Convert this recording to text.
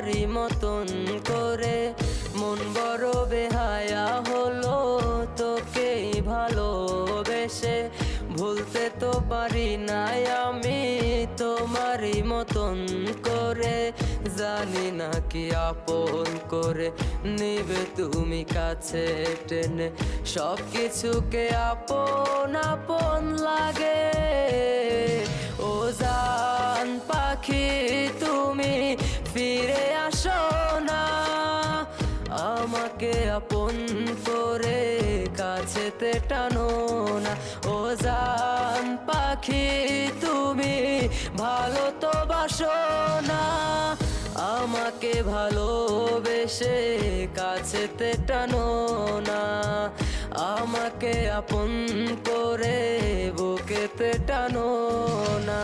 তোমারই মতন করে। মন বড় বেহায়া হলো তোকে ভালোবেসে, ভুলতে তো পারি না আমি তোমারই মতন করে। জানি না কি আপন করে নিবে তুমি কাছে টেনে, সব কিছুকে আপন আপন লাগে। ও জান পাখি তুমি ফিরে আসো না, আমাকে আপন করে কাছেতে টানো না। ও জান পাখি তুমি ভালো তো বাসো না, আমাকে ভালোবেসে কাছেতে টানো না। আমাকে আপন করে বুকেতে টানো না।